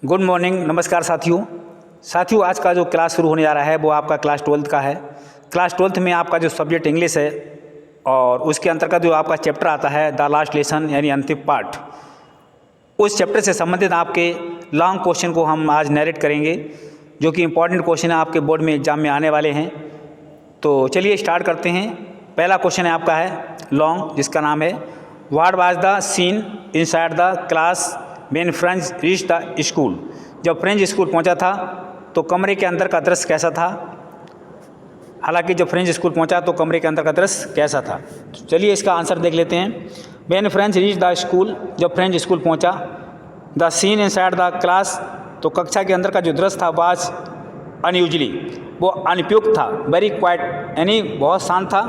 Good morning, नमस्कार साथियों। आज का जो क्लास शुरू होने जा रहा है वो आपका क्लास 12th का है। क्लास 12th में आपका जो सब्जेक्ट इंग्लिश है और उसके अंतर्गत जो आपका चैप्टर आता है द लास्ट लेसन यानी अंतिम पार्ट, उस चैप्टर से संबंधित आपके लॉन्ग क्वेश्चन को हम आज नरेट करेंगे, जो कि इम्पॉर्टेंट क्वेश्चन है, आपके बोर्ड में एग्जाम में आने वाले हैं। तो चलिए स्टार्ट करते हैं। पहला क्वेश्चन है आपका है लॉन्ग, जिसका नाम है what was the scene inside the class when Franz reached the school. जब फ्रेंच स्कूल पहुंचा था तो कमरे के अंदर का दृश्य कैसा था। हालांकि जब फ्रेंच स्कूल पहुंचा तो कमरे के अंदर का दृश्य कैसा था। तो चलिए इसका आंसर देख लेते हैं। When Franz reached the school, जब फ्रेंच स्कूल पहुंचा। The scene inside the class, तो कक्षा के अंदर का जो दृश्य था वाज अनयूजली, वो अनुपयुक्त था। वेरी क्वाइट यानी बहुत शांत था,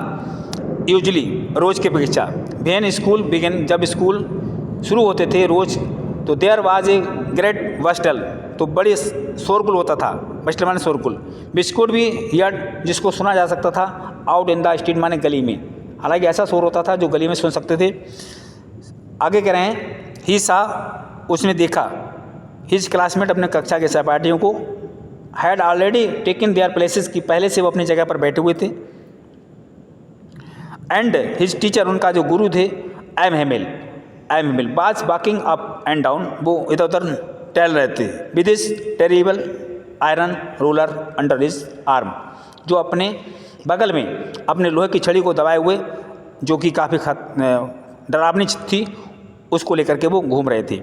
यूजली रोज के अपेक्षा। व्हेन स्कूल बिगिन, जब स्कूल शुरू होते थे रोज, तो देयर वाज ए ग्रेट वस्टल, तो बड़ी शोरगुल होता था। वस्टल माने शोरगुल। बिस्कुट भी हियर्ड, जिसको सुना जा सकता था। आउट इन द स्ट्रीट माने गली में, हालांकि ऐसा शोर होता था जो गली में सुन सकते थे। आगे कह रहे हैं ही सा, उसने देखा। हिज क्लासमेट, अपने कक्षा के सहपाठियों को। Had already taken their places, की पहले से वो अपनी जगह पर बैठे हुए थे। एंड हिज टीचर, उनका जो गुरु थे, एम हेमिल बाज वॉकिंग अप एंड डाउन, वो इधर उधर टहल रहे थे। With his terrible iron ruler under his arm, जो अपने बगल में अपने लोहे की छड़ी को दबाए हुए, जो कि काफ़ी डरावनी थी, उसको लेकर के वो घूम रहे थे।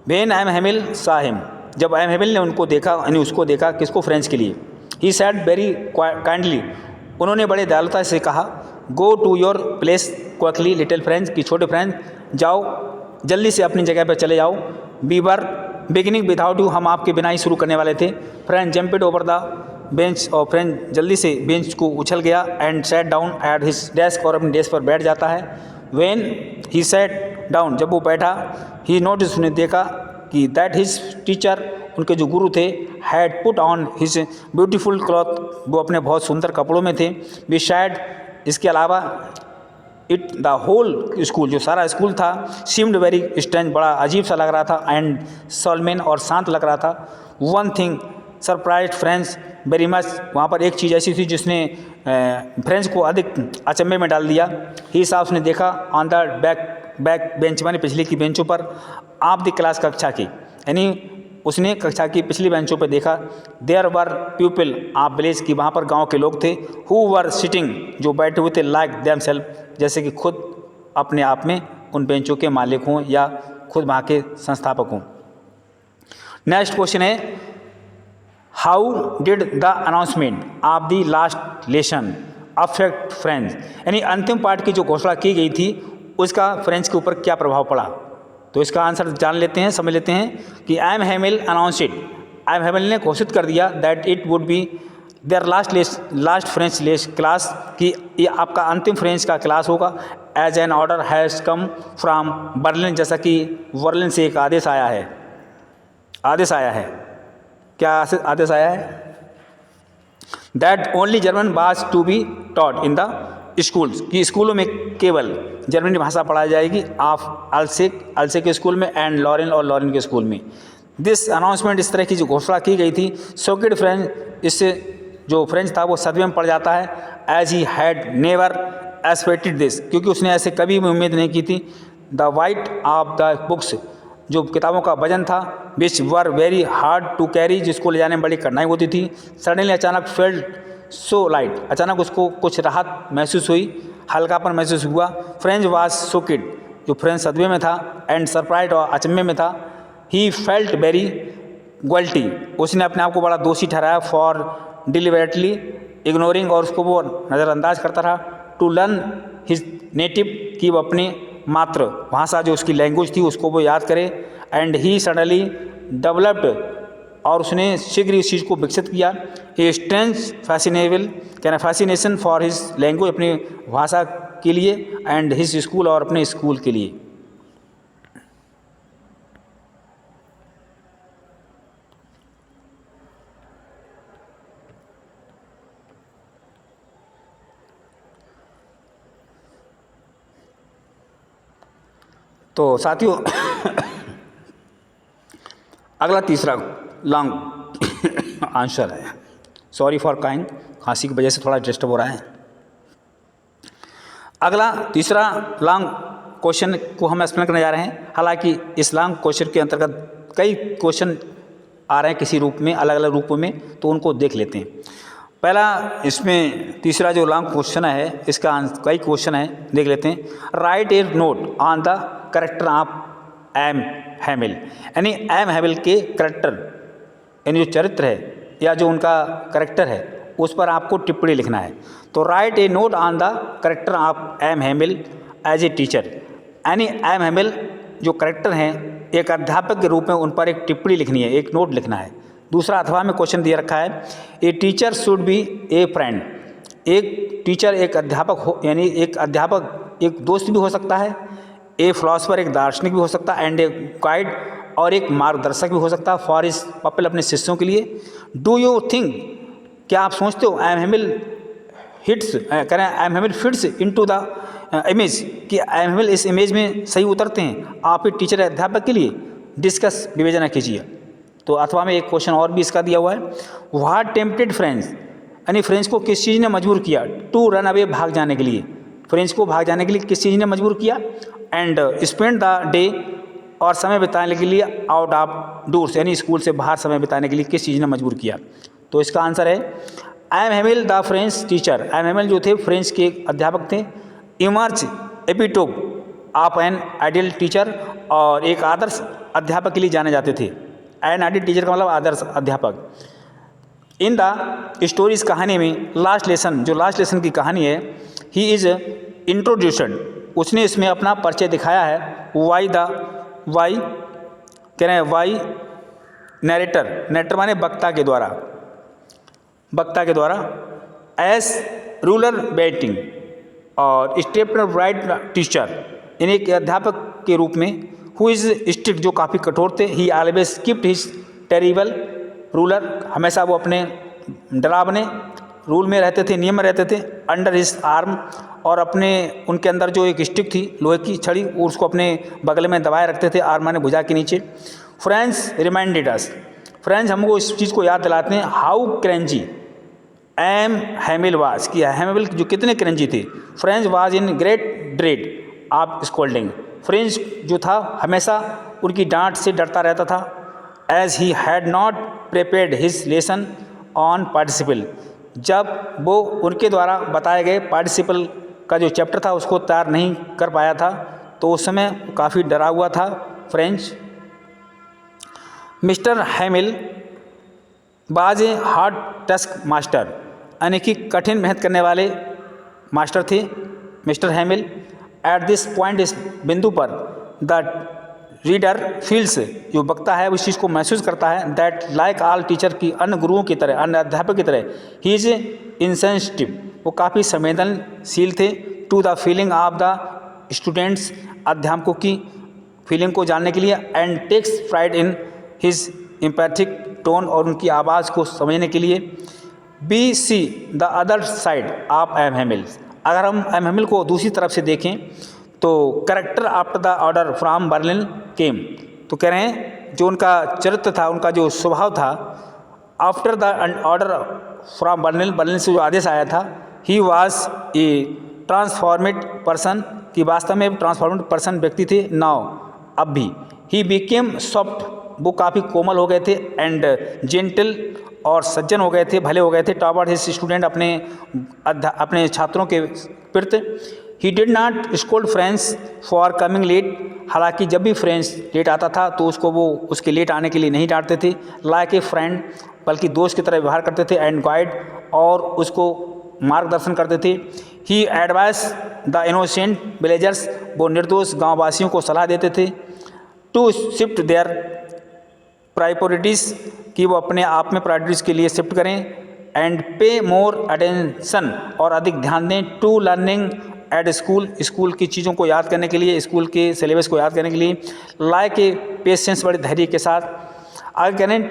वेन एम हेमिल सा हिम, जब एम हेमिल ने उनको देखा, यानी उसको देखा, किसको, फ्रेंच के लिए। ही सैड वेरी काइंडली, उन्होंने बड़े दयालुता से कहा, go to your place quickly little Franz, की छोटे फ्रेंच, जाओ जल्दी से अपनी जगह पर चले जाओ। We were beginning without you, हम आपके बिना ही शुरू करने वाले थे। Franz jumped over the bench, और फ्रेंच जल्दी से बेंच को उछल गया। And sat down at his desk, और अपने डेस्क पर बैठ जाता है। व्हेन ही सैट डाउन, जब वो बैठा, ही नोटिस, उसने देखा कि दैट हिज टीचर, उनके जो गुरु थे, had put on his beautiful cloth, वो अपने बहुत सुंदर कपड़ों में थे। बिसाइड, इसके अलावा, इट द होल स्कूल, जो सारा स्कूल था, सीम्ड वेरी स्ट्रेंज, बड़ा अजीब सा लग रहा था। एंड सोलमेन, और शांत लग रहा था। One thing surprise French very much, वहाँ पर एक चीज़ ऐसी थी जिसने फ्रेंच को अधिक अचंभे में डाल दिया। ही साहब, उसने देखा ऑन द बैक बेंच, माने पिछले की बेंचों पर, आप द क्लास, कक्षा की, यानी उसने कक्षा की पिछली बेंचों पर देखा। देयर वर पीपल आप विलेज की, वहाँ पर गांव के लोग थे। हु वर सिटिंग, जो बैठे हुए थे, लाइक देम सेल्फ, जैसे कि खुद अपने आप में उन बेंचों के मालिक हों या खुद वहाँ के संस्थापक हों। नेक्स्ट क्वेश्चन है how did the announcement of the last lesson affect French, यानी अंतिम पाठ की जो घोषणा की गई थी उसका फ्रेंच के ऊपर क्या प्रभाव पड़ा। तो इसका आंसर जान लेते हैं, समझ लेते हैं कि M Hamel announced, M Hamel ने घोषित कर दिया that it would be their last French class, कि ये आपका अंतिम फ्रेंच का क्लास होगा। As an order has come from Berlin, जैसा कि बर्लिन से एक आदेश आया है। क्या आदेश आया है? That only German was to be taught in the schools, कि स्कूलों में केवल जर्मनी भाषा पढ़ाई जाएगी। ऑफ अल्से के स्कूल में, एंड लॉरेन, और लॉरेन के स्कूल में। दिस अनाउंसमेंट, इस तरह की जो घोषणा की गई थी, सॉकेड फ्रेंच, इससे जो फ्रेंच था वो सदमे में पड़ जाता है। As he had never expected this, क्योंकि उसने ऐसे कभी भी उम्मीद नहीं की थी। The weight of the books, जो किताबों का वजन था, which were very hard to carry, जिसको ले जाने में बड़ी कठिनाई होती थी। सडनली, अचानक, फेल्ट सो लाइट, अचानक उसको कुछ राहत महसूस हुई, हल्कापन महसूस हुआ। फ्रेंच वाज सोकेड, जो फ्रेंच सदमे में था। एंड सरप्राइज, और अचंभे में था। ही फेल्ट वेरी गिल्टी, उसने अपने आप को बड़ा दोषी ठहराया। फॉर डिलिबरेटली इग्नोरिंग, और उसको वो नज़रअंदाज करता रहा। टू लर्न हिज नेटिव, की वो अपनी मात्र भाषा, जो उसकी लैंग्वेज थी, उसको वो याद करे। एंड ही सडनली डेवलप्ड, और उसने शीघ्र इस चीज़ को विकसित किया। ए स्ट्रेंज फैसिनेबल, कहना फैसिनेशन फॉर हिज लैंग्वेज, अपनी भाषा के लिए। एंड हिज स्कूल, और अपने स्कूल के लिए। तो साथियों अगला तीसरा लॉन्ग आंसर है, सॉरी फॉर काइंग, खांसी की वजह से थोड़ा डिस्टर्ब हो रहा है। अगला तीसरा लॉन्ग क्वेश्चन को हम एक्सप्लेन करने जा रहे हैं। हालांकि इस लॉन्ग क्वेश्चन के अंतर्गत कई क्वेश्चन आ रहे हैं किसी रूप में, अलग अलग रूपों में, तो उनको देख लेते हैं। पहला इसमें तीसरा जो लॉन्ग क्वेश्चन है इसका कई क्वेश्चन है, देख लेते हैं। Write a note on the character of M Hamel, यानी एम हैमिल के कैरेक्टर यानी जो चरित्र है या जो उनका कैरेक्टर है उस पर आपको टिप्पणी लिखना है। तो write a note on the character of M Hamel as a teacher, यानी एम हैमिल जो कैरेक्टर हैं एक अध्यापक के रूप में उन पर एक टिप्पणी लिखनी है, एक नोट लिखना है। दूसरा अथवा में क्वेश्चन दिया रखा है, a teacher should be A friend, एक टीचर एक अध्यापक हो, यानी एक अध्यापक एक दोस्त भी हो सकता है, ए फिलोसफर एक दार्शनिक भी हो सकता है, एंड ए गाइड और एक मार्गदर्शक भी हो सकता है फॉर हिज पीपल, अपने शिष्यों के लिए। डू यू थिंक, क्या आप सोचते हो एम हैमिल हिट्स करें M Hamel fits into the image, कि एम हैमिल इस इमेज में सही उतरते हैं आप एक टीचर अध्यापक के लिए? डिस्कस, विवेचना कीजिए। तो अथवा में एक क्वेश्चन और भी इसका दिया हुआ है, व्हाट टेम्पटेड फ्रेंड्स, यानी फ्रेंड्स को किस चीज़ ने मजबूर किया, टू रन अवे, भाग जाने के लिए, फ्रेंड्स को भाग जाने के लिए किस चीज़ ने मजबूर किया, एंड स्पेंड द डे, और समय बिताने के लिए आउट ऑफ डोर्स, यानी स्कूल से बाहर समय बिताने के लिए किस चीज़ ने मजबूर किया। तो इसका आंसर है M Hamel the French teacher, M Hamel जो थे फ्रेंच के अध्यापक थे, emerge epitome of an ideal teacher, और एक आदर्श अध्यापक के लिए जाने जाते थे। एन आइडियल टीचर का मतलब आदर्श अध्यापक। इन द स्टोरी, इस कहानी में लास्ट लेसन, जो लास्ट लेसन की कहानी है, ही इज़ इंट्रोड्यूस्ड, उसने इसमें अपना परिचय दिखाया है। वाई कह रहे हैं वाई नरेटर, नरेटर माने वक्ता के द्वारा, एस रूलर बैटिंग और स्टेप ब्राइट टीचर, यानी एक अध्यापक के रूप में, हु इज़ स्ट्रिक्ट, जो काफ़ी कठोर थे, ही always kept his terrible ruler, हमेशा वो अपने डरावने रूल में रहते थे, नियम में रहते थे, अंडर हिज आर्म, और अपने उनके अंदर जो एक स्टिक थी लोहे की छड़ी, उसको अपने बगल में दबाए रखते थे, आर्म माने भुजा के नीचे। फ्रेंड्स रिमाइंडेड अस, फ्रेंड्स हमको इस चीज़ को याद दिलाते हैं, how cranky M Hamel was, कि हैमिल जो कितने क्रेंजी थे। Franz was in great dread of scolding, Franz जो था हमेशा उनकी डांट से डरता रहता था। As he had not prepared his lesson on participle, जब वो उनके द्वारा बताए गए पार्टिसिपल का जो चैप्टर था उसको तैयार नहीं कर पाया था, तो उस समय काफ़ी डरा हुआ था फ्रेंच। मिस्टर हैमिल बाज ए हार्ड टस्क मास्टर, यानी कि कठिन मेहनत करने वाले मास्टर थे मिस्टर हैमिल। एट दिस पॉइंट, इस बिंदु पर, द रीडर फील्स, जो वक्ता है उस चीज़ को महसूस करता है, दैट लाइक ऑल टीचर, की अन्य गुरुओं की तरह, अन्य अध्यापक की तरह, ही इज़ इंसेंसिटिव, वो काफ़ी संवेदनशील थे, to the feeling of the students, अध्यापकों की फीलिंग को जानने के लिए, and takes pride in his empathic tone, और उनकी आवाज़ को समझने के लिए। B see the other side of M Hamel, अगर हम एम हैमिल को दूसरी तरफ से देखें तो character after the order from Berlin came, तो कह रहे हैं जो उनका चरित्र था, उनका जो स्वभाव था, after the order from Berlin, Berlin से जो आदेश आया था, ही वॉज ए ट्रांसफॉर्मेड पर्सन, कि वास्तव में ट्रांसफॉर्मेड पर्सन व्यक्ति थे। नाउ, अब भी, ही बिकेम सॉफ्ट, वो काफ़ी कोमल हो गए थे, एंड जेंटल, और सज्जन हो गए थे, भले हो गए थे, टॉवर्ड हिज स्टूडेंट, अपने छात्रों के प्रति। He did not scold Franz for coming late, हालांकि जब भी फ्रेंड्स लेट आता था तो उसको वो उसके लेट आने के लिए नहीं डांटते थे। लाइक ए फ्रेंड, बल्कि दोस्त की तरह व्यवहार करते थे, एंड गाइड, और उसको मार्गदर्शन करते थे। ही एडवाइस द इनोसेंट विलेजर्स, वो निर्दोष गाँववासियों को सलाह देते थे, टू शिफ्ट देयर प्रायोरिटीज़, कि वो अपने आप में प्रायोरिटीज़ के लिए शिफ्ट करें, एंड पे मोर अटेंशन, और अधिक ध्यान दें, to learning at school, school की चीज़ों को याद करने के लिए, स्कूल के सिलेबस को याद करने के लिए। लाइक ए पेशेंस, बड़े धैर्य के साथ, आगे करें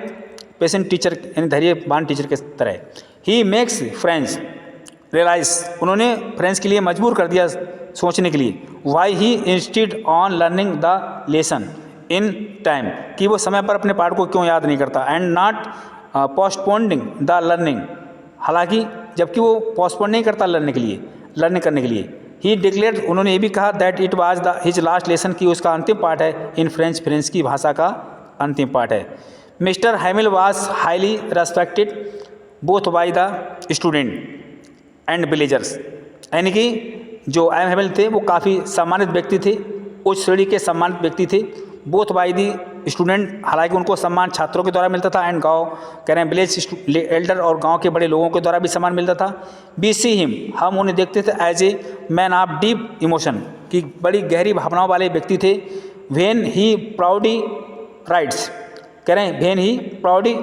पेशेंट टीचर, यानी धैर्यवान टीचर के तरह। ही मेक्स फ्रेंड्स रियलाइज, उन्होंने फ्रेंड्स के लिए मजबूर कर दिया सोचने के लिए। Why he instead on learning the lesson in time, कि वो समय पर अपने पाठ को क्यों याद नहीं करता, and not postponing the learning, हालांकि जबकि वो पोस्टपोन नहीं करता लर्निंग करने के लिए। ही डिक्लेयर, उन्होंने ये भी कहा that it was the his last lesson, की उसका अंतिम पाठ है इन फ्रेंच की भाषा का अंतिम पाठ है। Mister हैमिल was highly respected both by the student and villagers, यानी कि जो एम हैमिल थे वो काफ़ी सम्मानित व्यक्ति थे, उच्च श्रेणी के सम्मानित व्यक्ति थे। बोथ बाय दी स्टूडेंट, हालांकि उनको सम्मान छात्रों के द्वारा मिलता था, एंड गाँव कह रहे हैं विलेज एल्डर और गांव के बड़े लोगों के द्वारा भी सम्मान मिलता था। वी सी हिम, हम उन्हें देखते थे as a man of deep emotion, कि बड़ी गहरी भावनाओं वाले व्यक्ति थे। व्हेन ही प्राउडी राइट्स, कह रहे हैं व्हेन ही प्राउडी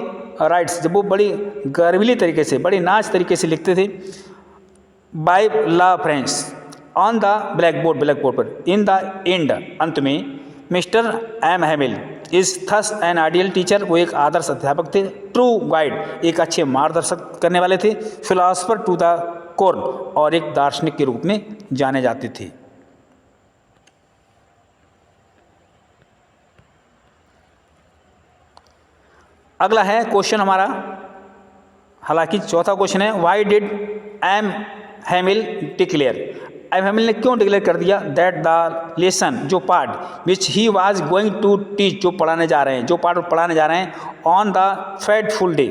राइट्स, जब वो बड़ी गर्विली तरीके से, बड़ी नाच तरीके से लिखते थे। By la friends on the blackboard पर, इन द एंड, अंत में, Mister M Hamel is thus an ideal teacher, वो एक आदर्श अध्यापक थे। ट्रू गाइड, एक अच्छे मार्गदर्शक करने वाले थे। फिलोसफर टू द कोर, और एक दार्शनिक के रूप में जाने जाते थे। अगला है क्वेश्चन हमारा, हालांकि चौथा क्वेश्चन है, why did M Hamel declare, M Hamel ने क्यों डिक्लेयर कर दिया दैट द लेसन, जो पाठ which he was going to teach, जो पढ़ाने जा रहे हैं, जो पाठ पढ़ाने जा रहे हैं, ऑन द फैटफुल डे,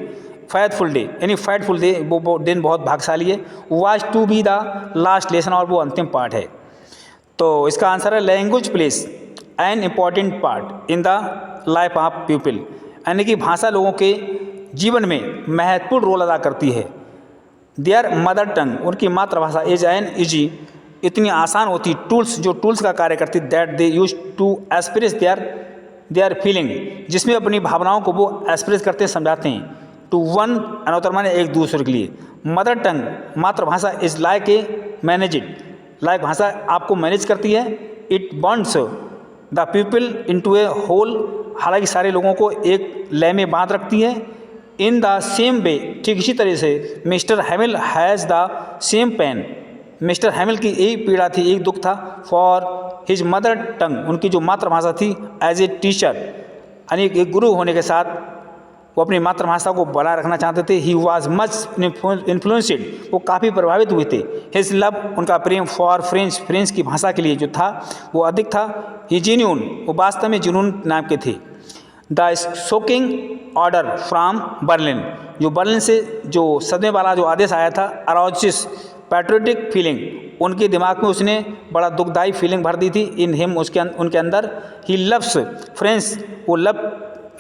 यानी फैटफुल डे, वो दिन बहुत भाग्यशाली है, was to be the last lesson, और वो अंतिम पाठ है। तो इसका आंसर है language plays an important part in the life of people, यानी कि भाषा लोगों के जीवन में महत्वपूर्ण रोल अदा करती है। देयर मदर टंग, उनकी मातृभाषा, इज एन इजी, इतनी आसान होती, टूल्स, जो टूल्स का कार्य करती, that they use to express their feeling, जिसमें अपनी भावनाओं को वो एक्सप्रेस करते समझाते हैं। टू वन अनदर, माने एक दूसरे के लिए। मदर टंग, मातृभाषा, is like a managed, like भाषा आपको मैनेज करती है। It bonds the people into a whole, हालांकि सारे लोगों को एक लय में बांध रखती है। इन द सेम वे, ठीक इसी तरह से, mister Hamel has the same pain, mister Hamel की यही पीड़ा थी, एक दुख था, फॉर हिज मदर टंग, उनकी जो मातृभाषा थी, एज ए टीचर, यानी एक गुरु होने के साथ वो अपनी मातृभाषा को बनाए रखना चाहते थे। ही वॉज मच इन्फ्लुएंसड, वो काफ़ी प्रभावित हुए थे। हिज लव, उनका प्रेम, फॉर फ्रेंच की भाषा के लिए जो था वो अधिक था। ही जेन्यून, वो वास्तव में जुनून नाम के थे। The shocking order from Berlin, जो बर्लिन से जो सदमे वाला जो आदेश आया था, अराउजिस पैट्रियोटिक फीलिंग, उनके दिमाग में उसने बड़ा दुखदायी फीलिंग भर दी थी। इन हिम, उनके अंदर। ही लव्स फ्रेंच, वो लव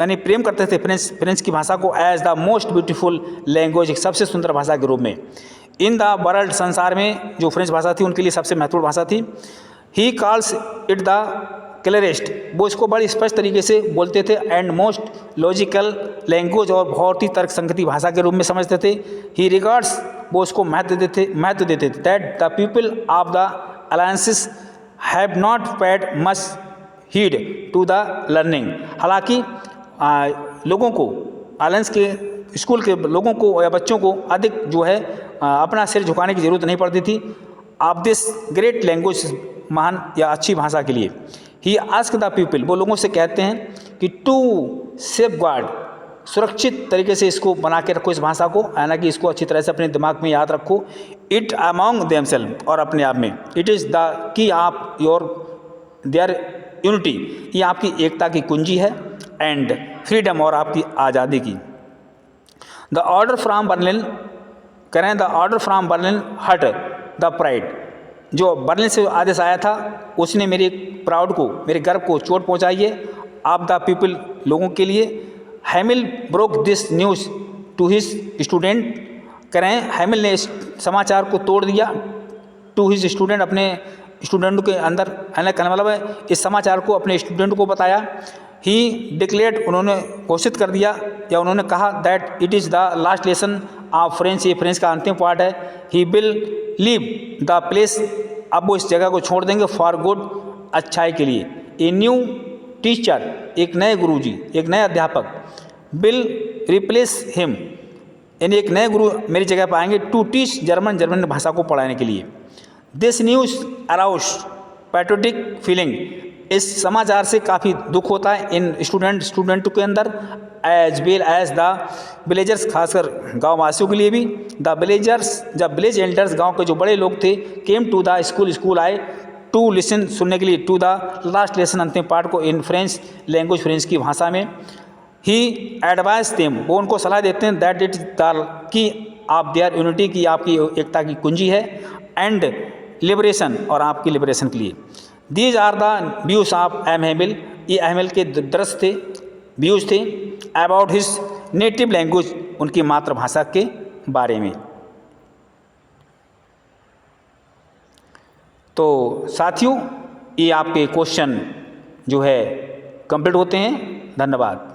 यानी प्रेम करते थे फ्रेंच की भाषा को, as the most beautiful language, एक सबसे सुंदर भाषा के रूप में। इन द वर्ल्ड, संसार में जो फ्रेंच भाषा थी उनके लिए सबसे महत्वपूर्ण भाषा थी। He calls it the clearest, वो इसको बड़ी स्पष्ट तरीके से बोलते थे। एंड मोस्ट लॉजिकल लैंग्वेज, और बहुत ही तर्क संगति भाषा के रूप में समझते थे। ही रिगार्ड्स, वो उसको महत्व देते थे। That the people of the alliances have not paid much heed to the learning, हालांकि लोगों को, अलायंस के स्कूल के लोगों को या बच्चों को अधिक जो है अपना सिर झुकाने की जरूरत नहीं पड़ती थी ऑफ दिस ग्रेट लैंग्वेज, महान या अच्छी भाषा के लिए। ही आस्क द पीपल, वो लोगों से कहते हैं कि टू सेफ गार्ड, सुरक्षित तरीके से इसको बना के रखो इस भाषा को, हालांकि इसको अच्छी तरह से अपने दिमाग में याद रखो। इट अमॉन्ग देमसेल्फ, और अपने आप में। इट इज़ द की आप योर देयर यूनिटी, ये आपकी एकता की कुंजी है। एंड फ्रीडम, और आपकी आज़ादी की। द ऑर्डर फ्राम बर्लिन, करें the order from Berlin hurt the pride, जो बर्लिन से आदेश आया था उसने मेरे प्राउड को, मेरे गर्व को चोट पहुंचाई है। ऑफ द पीपल, लोगों के लिए। Hamel broke this news to his student, करें हैमिल ने इस समाचार को तोड़ दिया टू हिज स्टूडेंट, अपने स्टूडेंट के अंदर, कहने का मतलब है इस समाचार को अपने स्टूडेंट को बताया। ही डिक्लेयर्ड, उन्होंने घोषित कर दिया या उन्होंने कहा that it is the last lesson of French, ये फ्रेंच का अंतिम पार्ट है। He will leave the place, अब वो इस जगह को छोड़ देंगे फॉर गुड, अच्छाई के लिए। ए न्यू टीचर, एक नए गुरुजी, एक नए अध्यापक, विल रिप्लेस हिम, यानी एक नए गुरु मेरी जगह पर आएंगे टू टीच जर्मन भाषा को पढ़ाने के लिए। This news arouse patriotic feeling, इस समाचार से काफ़ी दुख होता है इन स्टूडेंट के अंदर, as well as the villagers, खासकर गाँव वासियों के लिए भी। द विलेजर्स, जब विलेज एल्डर्स, गांव के जो बड़े लोग थे, केम टू द स्कूल आए, टू लिसन, सुनने के लिए, टू द लास्ट लेसन, अंतिम पाठ को, इन फ्रेंच लैंग्वेज, फ्रेंच की भाषा में। ही एडवाइस देम, वो उनको सलाह देते हैं, दैट इट द की आप देयर यूनिटी की, आपकी एकता की कुंजी है, एंड लिबरेशन, और आपकी लिबरेशन के लिए। These are the views of M Hamel, ये हेमिल के दृश्य थे, व्यूज थे अबाउट हिज नेटिव लैंग्वेज, उनकी मातृभाषा के बारे में। तो साथियों, ये आपके क्वेश्चन जो है कंप्लीट होते हैं। धन्यवाद।